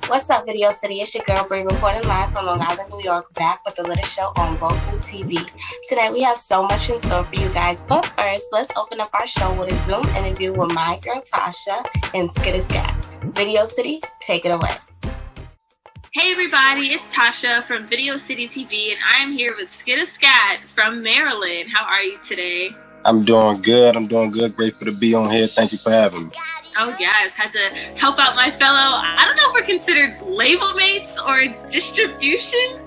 What's up, Video City? It's your girl, Bri, reporting live from Long Island, New York, back with the latest show on Roku TV. Tonight, we have so much in store for you guys, but first, let's open up our show with a Zoom interview with my girl, Tasha, and Skittish Scott. Video City, take it away. Hey everybody, it's Tasha from Video City TV, and I am here with Skittish Scott from Maryland. How are you today? I'm doing good. Grateful to be on here. Thank you for having me. Oh yes, had to help out my fellow, I don't know if we're considered label mates or distribution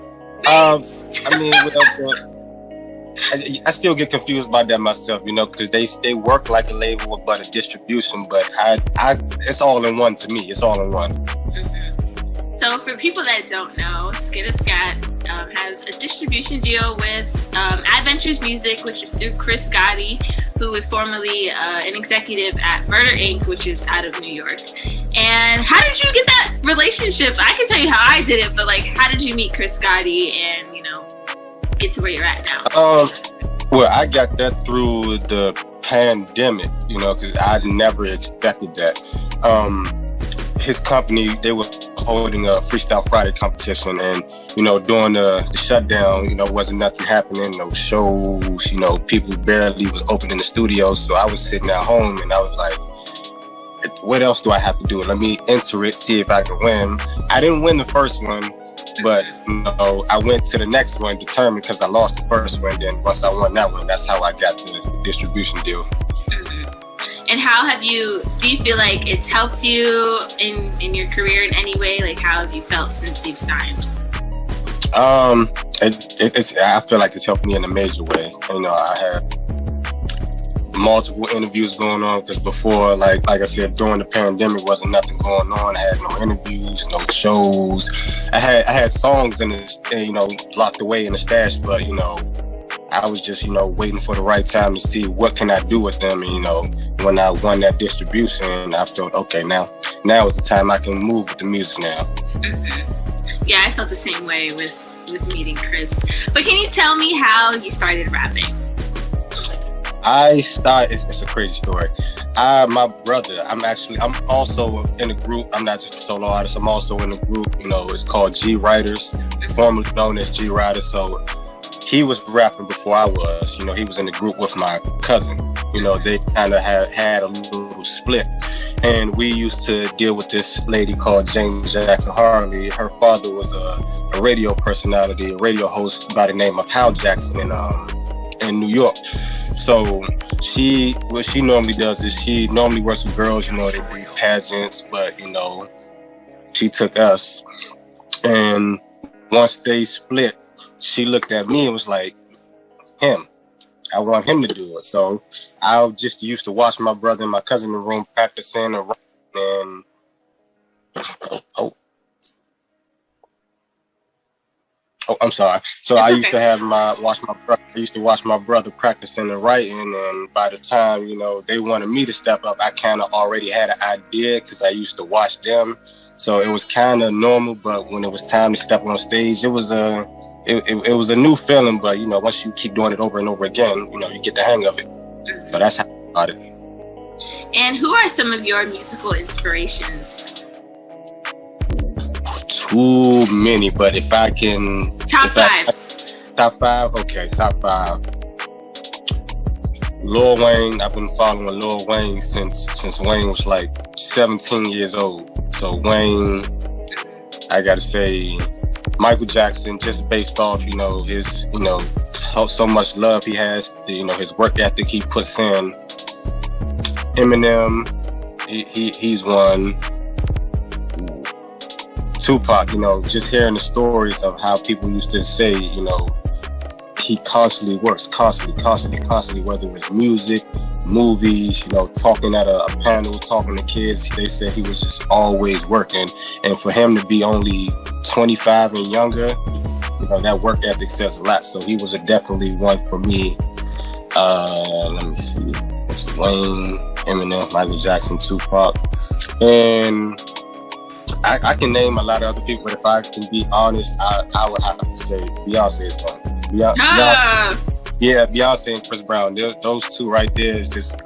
mates. I still get confused by that myself, because they work like a label but a distribution, but I it's all in one to me. It's all in one. Mm-hmm. So for people that don't know, Skittish Scott has a distribution deal with Adventures Music, which is through Chris Gotti, who was formerly an executive at Murder Inc., which is out of New York. And how did you get that relationship? I can tell you how I did it, but how did you meet Chris Gotti and, get to where you're at now? Well, I got that through the pandemic, because I never expected that. His company, they were holding a Freestyle Friday competition, and during the shutdown, wasn't nothing happening, no shows, people barely was opening the studios. So I was sitting at home and I was like, what else do I have to do? Let me enter it, see if I can win. I didn't win the first one, but I went to the next one determined because I lost the first one. Then once I won that one, that's how I got the distribution deal. And how do you feel like it's helped you in your career in any way? How have you felt since you've signed? I feel like it's helped me in a major way. I had multiple interviews going on because before, like I said, during the pandemic, wasn't nothing going on. I had no interviews, no shows. I had songs locked away in the stash, but I was just, waiting for the right time to see what can I do with them. And, when I won that distribution, I felt, okay, now is the time I can move with the music now. Mm-hmm. Yeah, I felt the same way with meeting Chris. But can you tell me how you started rapping? It's a crazy story. My brother, I'm also in a group. I'm not just a solo artist. I'm also in a group, it's called G Writers, formerly known as G Writers. So he was rapping before I was, he was in the group with my cousin. They kind of had a little split. And we used to deal with this lady called James Jackson Harley. Her father was a radio personality, a radio host by the name of Hal Jackson in New York. So what she normally does is she normally works with girls, they do pageants, but, she took us. And once they split, she looked at me and was like, I want him to do it. So I just used to watch my brother and my cousin in the room practicing and I'm sorry. So I used to watch my brother practicing and writing, and by the time, they wanted me to step up, I kind of already had an idea because I used to watch them. So it was kind of normal, but when it was time to step on stage, it was a new feeling, but once you keep doing it over and over again, you get the hang of it. So that's how I started. And who are some of your musical inspirations? Too many, but if I can... Top five. Okay, top five. Lil Wayne, I've been following Lil Wayne since Wayne was 17 years old. So Wayne, I gotta say... Michael Jackson, just based off, his, so much love he has, his work ethic he puts in. Eminem, he's one. Tupac, just hearing the stories of how people used to say, he constantly works, constantly, whether it's music, movies, talking at a panel, talking to kids. They said he was just always working. And for him to be only 25 and younger, that work ethic says a lot. So he was definitely one for me. Let me see. It's Wayne, Eminem, Michael Jackson, Tupac. And I can name a lot of other people, but if I can be honest, I would have to say Beyonce is one. Beyonce and Chris Brown, those two right there is just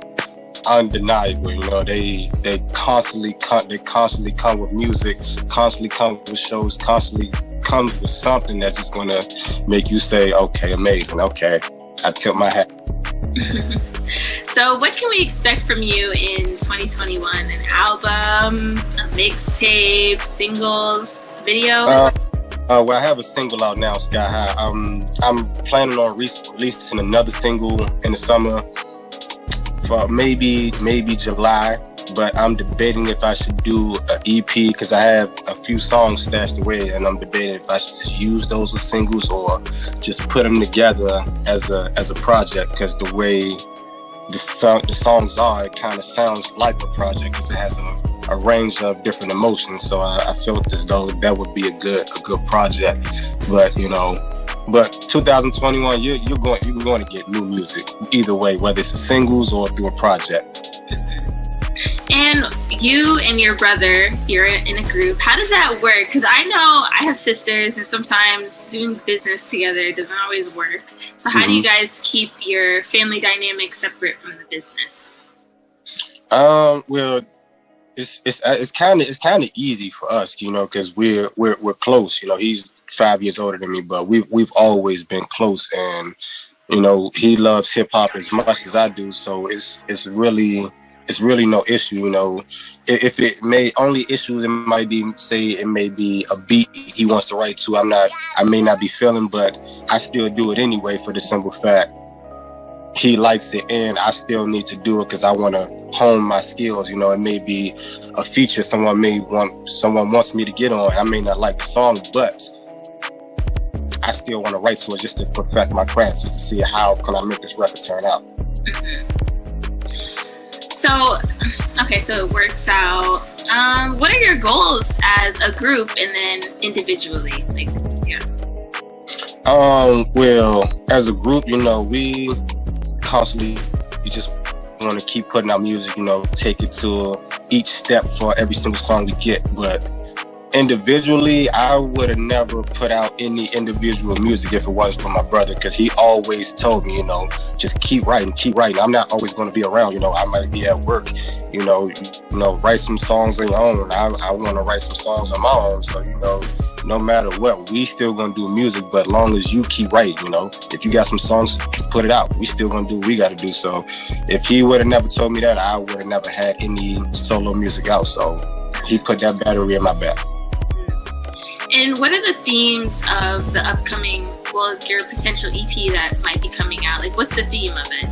undeniable. You know, they constantly come with music, constantly come with shows, constantly comes with something that's just gonna make you say, okay, amazing, okay, I tip my hat. So what can we expect from you in 2021? An album, a mixtape, singles, video? Well, I have a single out now, Sky High. I'm planning on releasing another single in the summer for maybe July, but I'm debating if I should do an EP because I have a few songs stashed away, and I'm debating if I should just use those as singles or just put them together as a project, because the way the songs are, it kind of sounds like a project because it has a range of different emotions. So I felt as though that would be a good project. But you know, 2021, you're going to get new music either way, whether it's singles or through a project. And you and your brother, you're in a group. How does that work? Because I know I have sisters, and sometimes doing business together doesn't always work. So how do you guys keep your family dynamic separate from the business? Well, it's kind of easy for us, you know, because we're close. You know, he's 5 years older than me, but we've always been close, and you know, he loves hip hop as much as I do. So it's really no issue, you know. If it may only issues, it might be, say it may be a beat he wants to write to. I may not be feeling, but I still do it anyway for the simple fact he likes it, and I still need to do it because I want to hone my skills. You know, it may be a feature someone wants me to get on. I may not like the song, but I still want to write to it just to perfect my craft, just to see how can I make this record turn out. So it works out. What are your goals as a group and then individually? Well, as a group, you know, we just want to keep putting out music, you know, take it to each step for every single song we get. But individually, I would have never put out any individual music if it wasn't for my brother, because he always told me, you know, just keep writing. I'm not always going to be around, you know, I might be at work, you know, write some songs on your own. I want to write some songs on my own. So, you know, no matter what, we still going to do music, but long as you keep writing, you know, if you got some songs, put it out. We still going to do what we got to do. So if he would have never told me that, I would have never had any solo music out. So he put that battery in my back. And what are the themes of the upcoming, your potential EP that might be coming out? Like, what's the theme of it?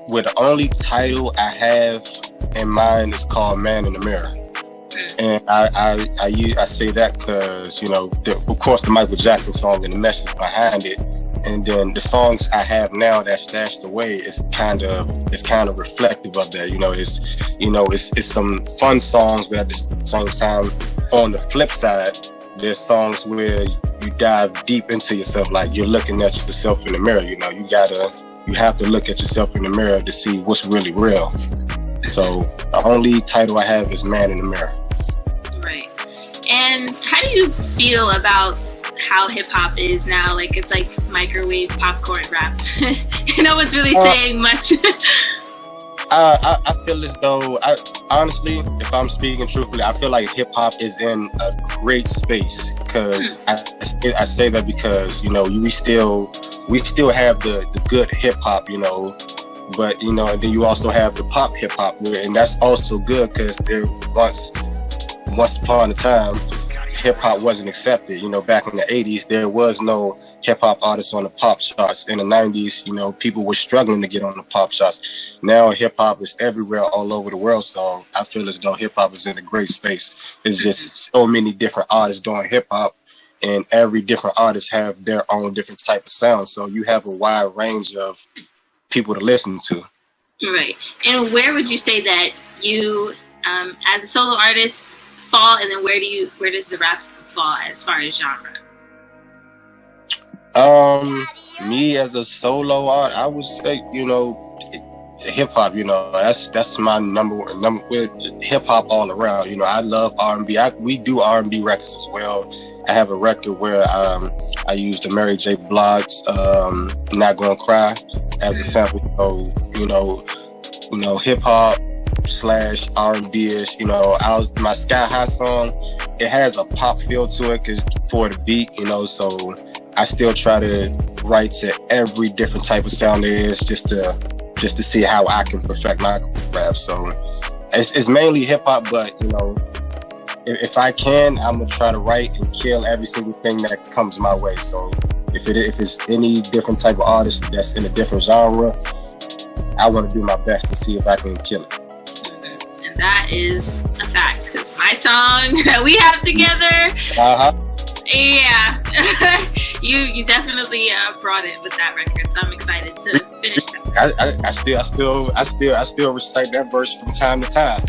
With the only title I have in mind is called Man in the Mirror. And I say that because, you know, of course the Michael Jackson song and the message behind it. And then the songs I have now that's stashed away is kind of reflective of that. It's some fun songs, but at the same time, on the flip side, there's songs where you dive deep into yourself, like you're looking at yourself in the mirror. You know, you have to look at yourself in the mirror to see what's really real. So the only title I have is Man in the Mirror. Right. And how do you feel about how hip hop is now? Like, it's like microwave popcorn rap. No one's really saying much. I feel as though, honestly, if I'm speaking truthfully, I feel like hip hop is in a great space, because I say that because, you know, we still have the good hip hop, you know, but, you know, and then you also have the pop hip hop, and that's also good because there once upon a time, hip hop wasn't accepted. You know, back in the 80s, there was no hip hop artists on the pop charts. In the 90s, you know, people were struggling to get on the pop charts. Now hip hop is everywhere, all over the world. So I feel as though hip hop is in a great space. There's just so many different artists doing hip hop, and every different artist have their own different type of sound. So you have a wide range of people to listen to. Right. And where would you say that you, as a solo artist, fall, and then where does the rap fall as far as genre? Me as a solo art, I would say, you know, hip hop. You know, that's my number with hip hop all around. You know, I love R&B. We do R&B records as well. I have a record where I used the Mary J. Blige's "Not Gonna Cry" as a sample. So, hip hop / R&B-ish. My Sky High song, it has a pop feel to it for the beat, so I still try to write to every different type of sound there is just to see how I can perfect my craft. So it's mainly hip hop, but if I can, I'm gonna try to write and kill every single thing that comes my way. So if it's any different type of artist that's in a different genre, I want to do my best to see if I can kill it. And that is a fact, because my song that we have together, yeah, you definitely brought it with that record. So I'm excited to finish that. I still recite that verse from time to time.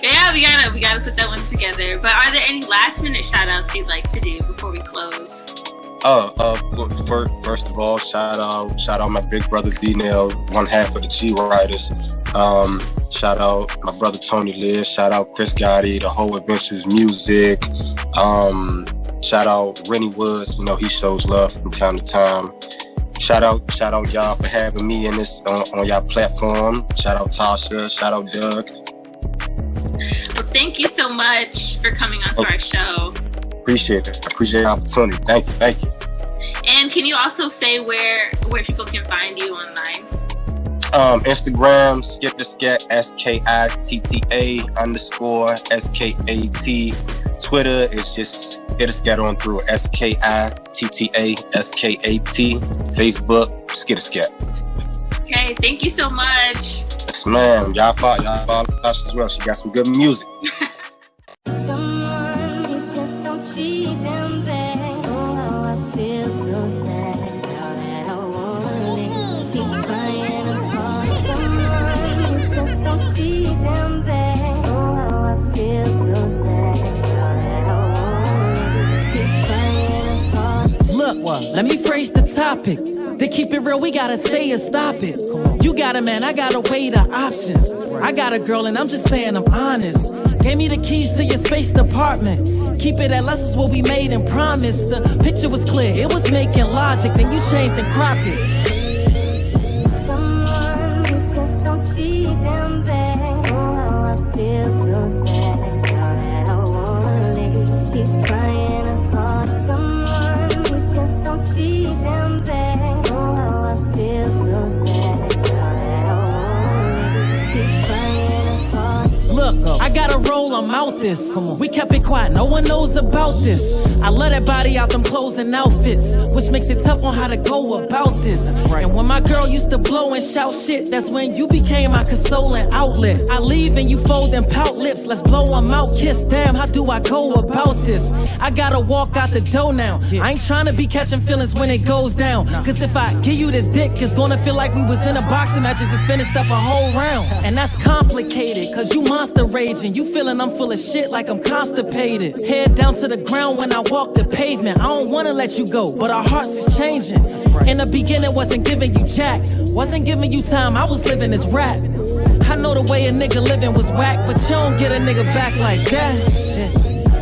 Yeah, we gotta put that one together. But are there any last minute shout outs you'd like to do before we close? First of all, shout out my big brother D-Nail, one half of the G Riders. Shout out my brother Tony Liz. Shout out Chris Gotti, the whole Adventures Music. Shout out Rennie Woods. He shows love from time to time. Shout out y'all for having me in this on y'all platform. Shout out Tasha. Shout out Doug. Well, thank you so much for coming onto our show. Appreciate it. I appreciate the opportunity. Thank you. And can you also say where people can find you online? Instagram, Skittaskat, SKITTA_SKAT. Twitter is just Skittaskat on through, SKITTASKAT. Facebook, Skittaskat. Okay, thank you so much. Yes, ma'am. Y'all follow Tasha as well. She got some good music. Let me phrase the topic. To keep it real, we gotta stay or stop it. You got a man, I gotta weigh the options. I got a girl and I'm just saying I'm honest. Gave me the keys to your space department. Keep it at less is what we made and promised. The picture was clear, it was making logic. Then you changed and cropped it. Someone who just don't treat them bad. Oh, I feel so sad. All that I want is she's crying apart. Someone who just don't treat them bad. Oh, I feel so sad. All that I want is she's crying apart. Look, I gotta roll, I'm out this. We kept it quiet, no one knows about this. I let that body out them clothes and outfits, which makes it tough on how to go about this. And when my girl used to blow and shout shit, that's when you became my consoling outlet. I leave and you fold and pout lips, let's blow them out, kiss. Damn, how do I go about this? I gotta walk out the door now. I ain't trying to be catching feelings when it goes down, cause if I give you this dick, it's gonna feel like we was in a boxing match and just finished up a whole round. And that's complicated, cause you monster raging. You feeling I'm full of shit like I'm constipated. Head down to the ground when I walk the pavement. I don't wanna let you go, but our hearts is changing. In the beginning, wasn't giving you jack, wasn't giving you time, I was living this rap. I know the way a nigga living was whack, but you don't get a nigga back like that.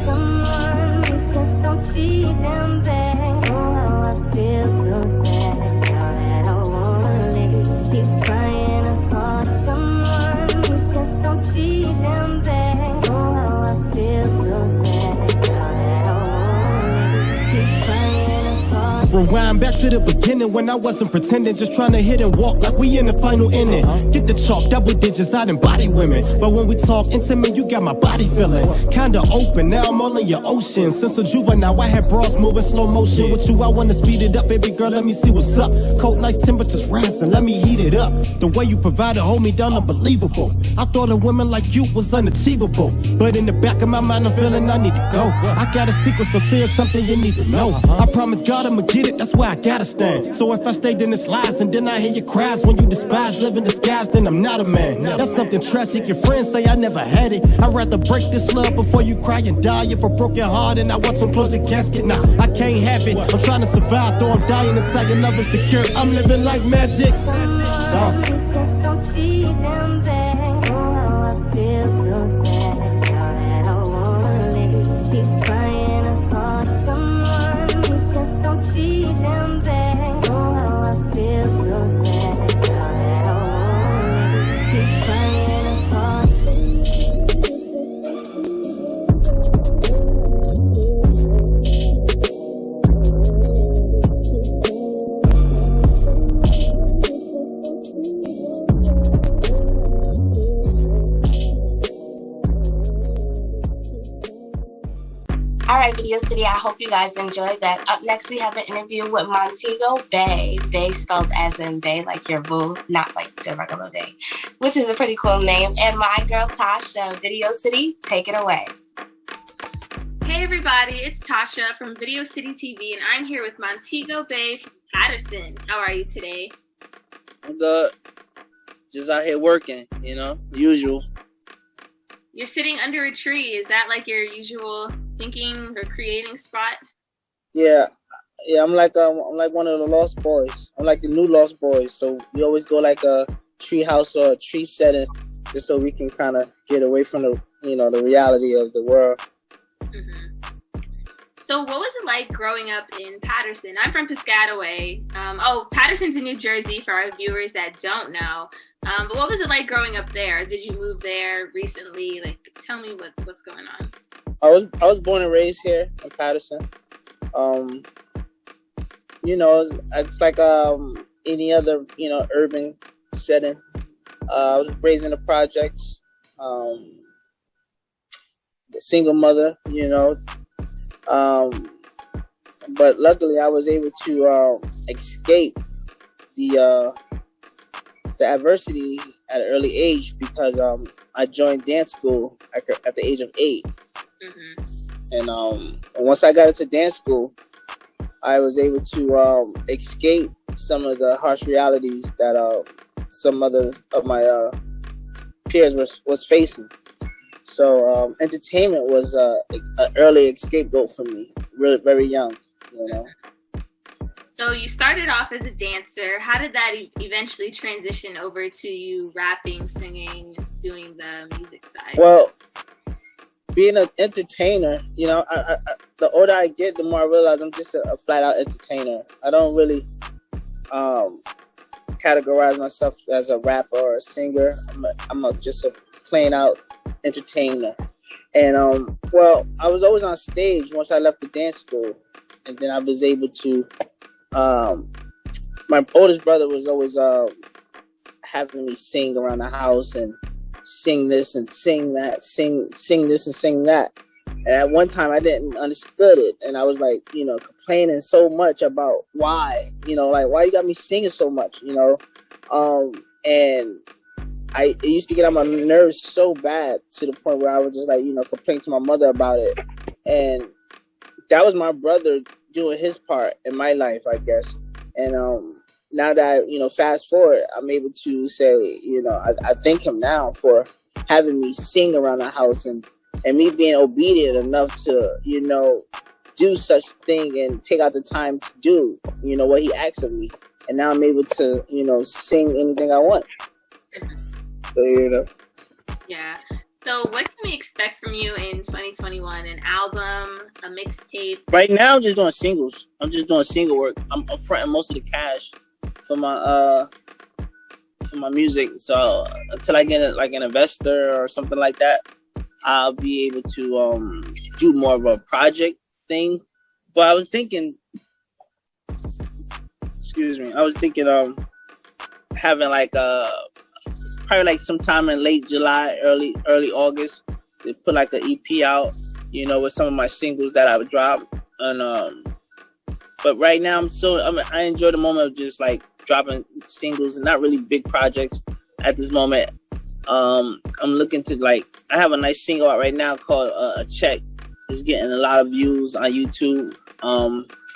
Someone who just don't treat them bad. Oh, I feel so sad. All that I want is she's crying apart. Someone who just don't treat them bad. Oh, I feel so sad. All that I want is she's crying apart. Rewind back to the beginning when I wasn't pretending, just trying to hit and walk like we in the final inning. Get the chalk, double digits, I done body women. But when we talk intimate, you got my body feeling kinda open. Now I'm all in your ocean. Since a juvenile, I had bras moving slow motion. With you, I wanna speed it up, baby girl. Let me see what's up. Cold nights, temperatures rising, let me heat it up. The way you provide it, hold me down, unbelievable. I thought a woman like you was unachievable, but in the back of my mind, I'm feeling I need to go. I got a secret, so say it's something you need to know. I promise God I'ma get it, that's why I gotta stand. So if I stayed in this lies and then I hear your cries when you despise, live in disguise, then I'm not a man. That's something tragic, your friends say I never had it. I'd rather break this love before you cry and die. If I broke your heart and I want to close your casket, nah, I can't have it. I'm trying to survive, though I'm dying inside, your love is the cure. I'm living like magic. Someone who just don't treat them bad. Oh, I feel so sad. All that I want is she's crying apart. Someone who just don't treat them bad. Oh, I feel so right, Video City, I hope you guys enjoyed that. Up next, we have an interview with Montego Bae. Bae spelled as in Bae, like your boo, not like the regular Bae, which is a pretty cool name. And my girl, Tasha. Video City, take it away. Hey everybody, it's Tasha from Video City TV, and I'm here with Montego Bay from Patterson. How are you today? I'm good. Just out here working, usual. You're sitting under a tree. Is that like your usual thinking or creating spot? Yeah. I'm like one of the Lost Boys. I'm like the new Lost Boys. So we always go like a tree house or a tree setting, just so we can kind of get away from the the reality of the world. Mm-hmm. So what was it like growing up in Patterson? I'm from Piscataway. Patterson's in New Jersey for our viewers that don't know. But what was it like growing up there? Did you move there recently? Like, tell me what's going on. I was born and raised here in Patterson. It's like any other urban setting. I was raised in the projects. Single mother, but luckily I was able to escape the adversity at an early age because I joined dance school at the age of 8. Mm-hmm. And once I got into dance school, I was able to escape some of the harsh realities that some other of my peers was facing. So entertainment was an early scapegoat for me, really very young. So you started off as a dancer. How did that eventually transition over to you rapping, singing, doing the music side? Well, being an entertainer, I the older I get, the more I realize I'm just a flat out entertainer. I don't really categorize myself as a rapper or a singer. I'm just a plain out entertainer. And I was always on stage once I left the dance school, and then I was able to my oldest brother was always having me sing around the house and sing this and sing that, sing this and sing that. And at one time I didn't understood it, and I was like, complaining so much about why why you got me singing so much, and it used to get on my nerves so bad to the point where I would just complain to my mother about it. And that was my brother doing his part in my life, I guess. And now that fast forward, I'm able to say, I thank him now for having me sing around the house and me being obedient enough to, do such thing and take out the time to do, what he asked of me. And now I'm able to, sing anything I want. So, Yeah. So what can we expect from you in 2021? An album, a mixtape? Right now, I'm just doing singles. I'm just doing single work. I'm fronting most of the cash for my music. So until I get an investor or something like that, I'll be able to do more of a project thing. But I was thinking having probably like sometime in late July, early August, to put like an EP out, with some of my singles that I've dropped. And but right now I enjoy the moment of just like dropping singles and not really big projects at this moment. I'm looking to I have a nice single out right now called A Check. It's getting a lot of views on YouTube.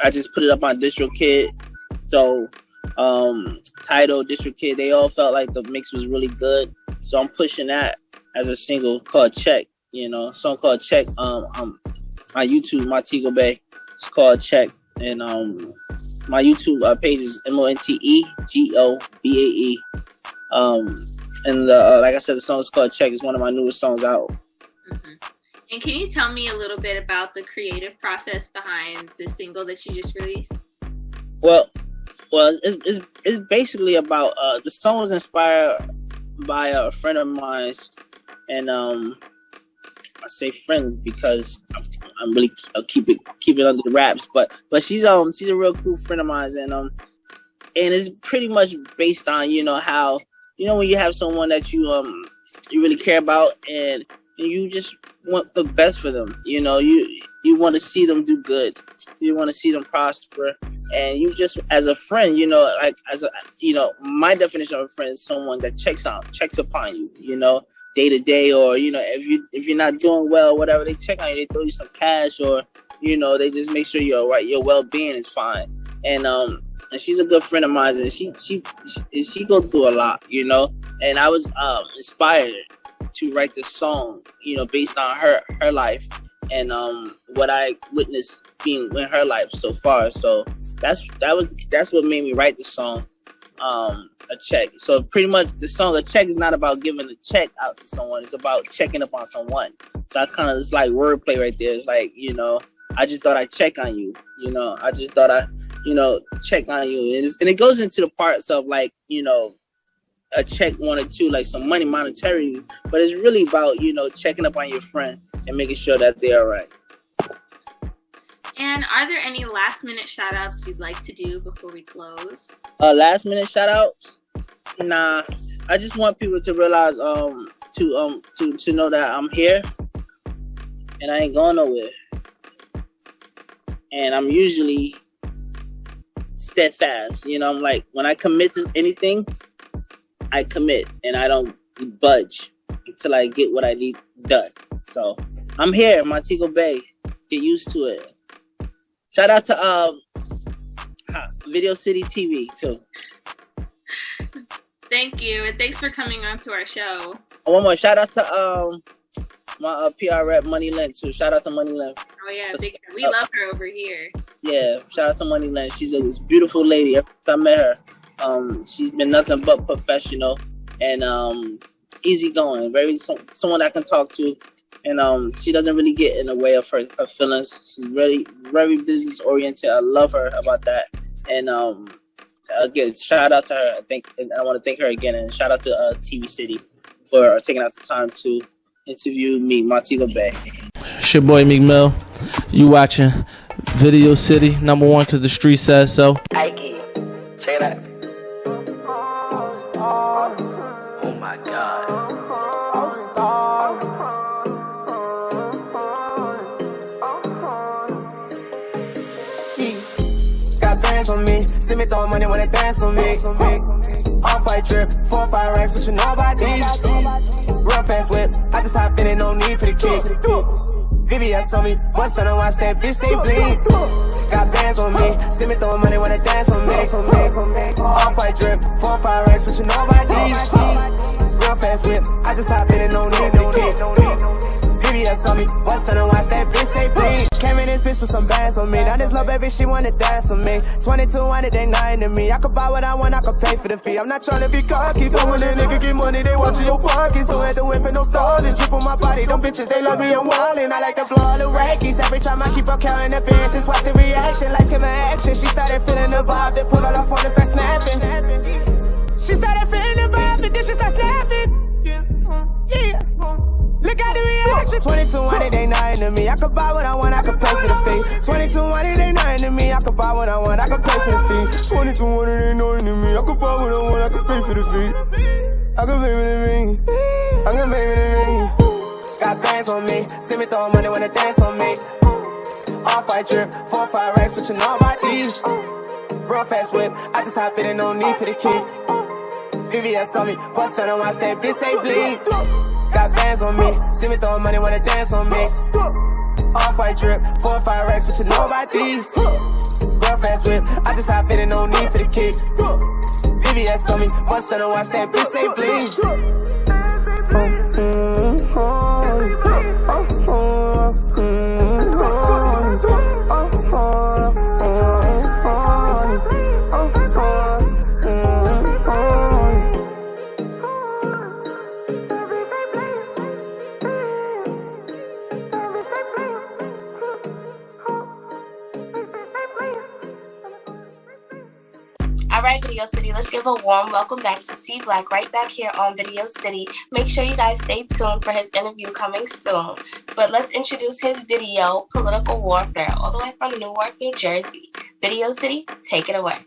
I just put it up on DistroKid. So Tidal, DistroKid, they all felt like the mix was really good. So I'm pushing that as a single called Check, song called Check. On YouTube, Motego Bae. It's called Check. And my YouTube page is MONTEGOBAE. And like I said, the song is called Check. It's one of my newest songs out. Mm-hmm. And can you tell me a little bit about the creative process behind the single that you just released? Well, it's basically about the song was inspired by a friend of mine, and I say friend because I'm really keep it under the wraps, but she's a real cool friend of mine, and it's pretty much based on how when you have someone that you really care about, and and you just want the best for them. You know, you want to see them do good. You want to see them prosper, and you just, as a friend, you know, like my definition of a friend is someone that checks upon you, you know, day to day, or you know, if you're not doing well, whatever, they check on you, they throw you some cash, or you know, they just make sure you're all right, your well-being is fine, and she's a good friend of mine, and she goes through a lot, you know, and I was inspired to write this song, you know, based on her life and what I witnessed being in her life so far. So that's what made me write the song, A Check. So pretty much the song A Check is not about giving a check out to someone, it's about checking up on someone. So I kind of, it's like wordplay right there. It's like, you know, I just thought I'd check on you, you know, I just thought I, you know, check on you. And it goes into the parts of like, you know, a check, one or two, like some money monetary, but it's really about, you know, checking up on your friend and making sure that they're all right. And are there any last minute shout outs you'd like to do before we close? Last minute shout outs? Nah, I just want people to realize to know that I'm here and I ain't going nowhere. And I'm usually steadfast, you know, I'm like, when I commit to anything, I commit and I don't budge until I get what I need done. So I'm here, Montego Bay. Get used to it. Shout out to Video City TV too. Thank you, and thanks for coming on to our show. One more shout out to my PR rep Money Lynn too. Shout out to Money Lynn. Oh yeah, we love her over here. Yeah, shout out to Money Lynn. She's this beautiful lady. Ever since I met her, she's been nothing but professional and easygoing. Very someone I can talk to, and she doesn't really get in the way of her feelings. She's really very business oriented. I love her about that. And again, shout out to her. I want to thank her again, and shout out to TV City for taking out the time to interview me, Montego Bay. It's your boy Meek Mill. You watching Video City, #1 because the street says so. Ike, check it out. Oh my God. Got bands on me, see me throwing money when they dance on me. Off-white drip, 4 or 5 racks, what you know about these? Real fast whip, I just hop in and no need for the kick. VVS on me, bust on and watch that bitch stay bleed. Got bands on me, see me throwing money when they dance on me. Off-white drip, 4 or 5 racks, what you know about these? Real fast whip, I just hop in and no need for the kick. VVS on me, bust on and watch that bitch stay bleed. Came in this bitch with some bands on me, now this little baby, she wanna dance on me. 2200, they 9 to me, I could buy what I want, I could pay for the fee. I'm not tryna be cocky, but when a nigga get money, they watching your pockets. Don't have to win for no stars, drip on my body, them bitches, they love me, I'm wildin'. I like to blow all the rackies, every time I keep on counting the bands, just watch the reaction, like giving action. She started feeling the vibe, they pull all her phone and start snapping. She started feeling the vibe, and then she start snapping. Yeah. Look at the reaction. 2200, they 9 to me. I could buy what I want, I could pay for the fee. 2200, they 9 to me. I could buy what I want, I could pay for the fee. 2200, they 9 to me. I could buy what I want, I could pay for the fee. I could pay for the fee. I could pay for the fee. Got bands on me, see me throwing money when they dance on me. Off-white drip, 4 or 5 racks, what you know about these? Real fast whip, I just hop in and no need for the kick. VVS on me, bust on and watch that bitch say bleed. Got bands on me, see me throwing money when they dance on me. Off-white drip, 4 or 5 racks, what you know about these? Real fast whip, I just hop in and no need for the kick. VVS on me, bust on and watch that bitch say bleed. All right, Video City, let's give a warm welcome back to C Black right back here on Video City. Make sure you guys stay tuned for his interview coming soon. But let's introduce his video, Political Warfare, all the way from Newark, New Jersey. Video City, take it away.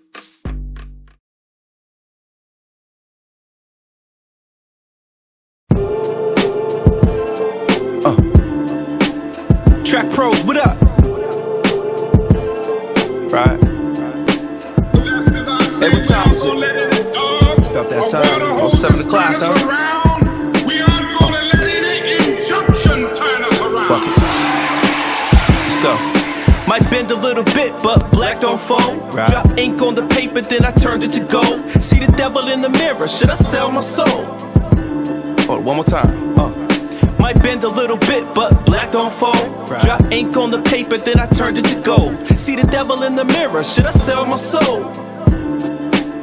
Track pros, what up? Right. Hey, what time is it? About that time. Oh, 7 o'clock, though. Fuck it. Let's go. Might bend a little bit, but black don't fold. Right. Drop ink on the paper, then I turned it to gold. See the devil in the mirror, should I sell my soul? Oh, one more time. Might bend a little bit, but black don't fold. Right. Drop ink on the paper, then I turned it to gold. See the devil in the mirror, should I sell my soul?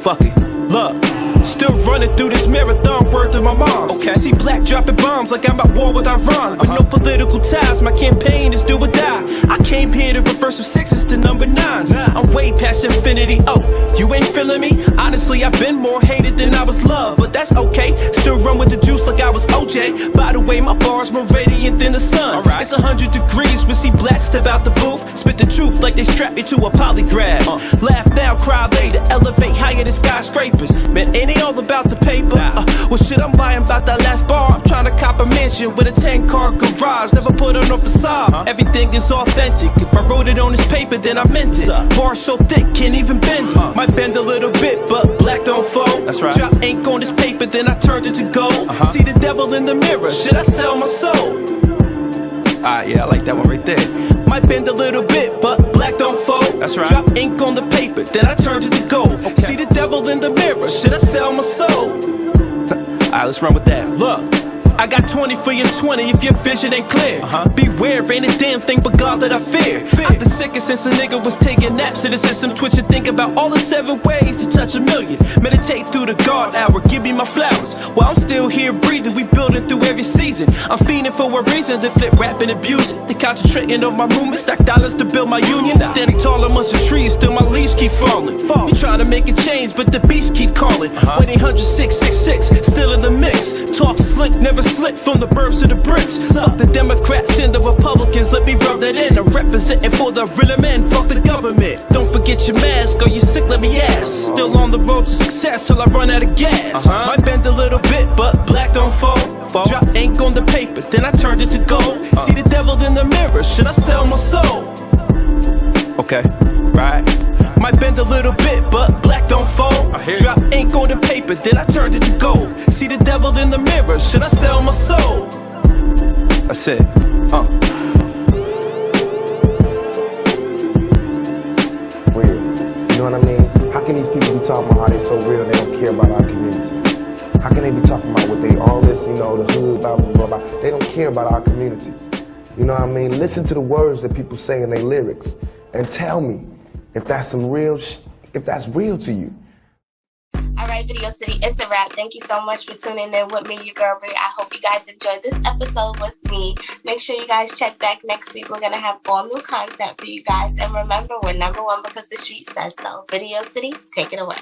Fuck it, look. Still running through this marathon, word to my mom. Okay. See black dropping bombs like I'm at war with Iran. With no political ties, my campaign is do or die. I came here to reverse some 6s to number 9s. I'm way past infinity. Oh, you ain't feeling me? Honestly, I've been more hated than I was loved, but that's okay. Still run with the juice like I was OJ. By the way, my bars more radiant than the sun. Right. It's 100 degrees, we see black step out the booth. Spit the truth like they strap me to a polygraph. Laugh now, cry later, elevate higher than skyscrapers. Man, ain't it all about the paper? Well shit, I'm lying about that last bar. I'm trying to cop a mansion with a 10-car garage. Never put on no facade. Everything is authentic. If I wrote it on this paper, then I meant it. Bars so thick, can't even bend it. Might bend a little bit, but black don't fold. That's right. Drop ink on this paper, then I turned it to gold. See the devil in the mirror, should I sell my soul? Alright, yeah, I like that one right there. Might bend a little bit, but black don't fold. That's right. Drop ink on the paper, then I turned it to gold. Okay. See the devil in the mirror, should I sell my soul? Alright, let's run with that. Look, I got 20 for your 20 if your vision ain't clear. Beware, ain't a damn thing but God that I fear. I've been sicker since a nigga was taking naps in the system. Twitch and think about all the 7 ways to touch a million. Meditate through the guard hour, give me my flowers. While I'm still here breathing, we building through every season. I'm fiending for a reason to flip, rap and abuse it. They concentrating on my movement, stack dollars to build my union. Standing tall amongst the trees, still my leaves keep falling. You trying to make a change, but the beast keep calling. 1-800-666, still in the mix. Talk slick, never slip from the burbs to the bricks. Fuck the Democrats and the Republicans, let me rub that in. I'm representing for the real men, fuck the government. Don't forget your mask, or you sick, let me ask. Still on the road to success till I run out of gas. Might bend a little bit, but black don't fold. Drop ink on the paper, then I turned it to gold. See the devil in the mirror, should I sell my soul? Okay, right. Might bend a little bit, but black don't fold. Drop ink on the paper, then I turned it to gold. See the devil in the mirror, should I sell my soul? That's it, Real, you know what I mean? How can these people be talking about how they so real and they don't care about our community? How can they be talking about what they, all this, you know, the hood, blah, blah, blah, blah. They don't care about our communities. You know what I mean? Listen to the words that people say in their lyrics and tell me if that's some real, if that's real to you. All right, Video City, it's a wrap. Thank you so much for tuning in with me, your girl Bri. I hope you guys enjoyed this episode with me. Make sure you guys check back next week. We're going to have all new content for you guys. And remember, we're #1 because the street says so. Video City, take it away.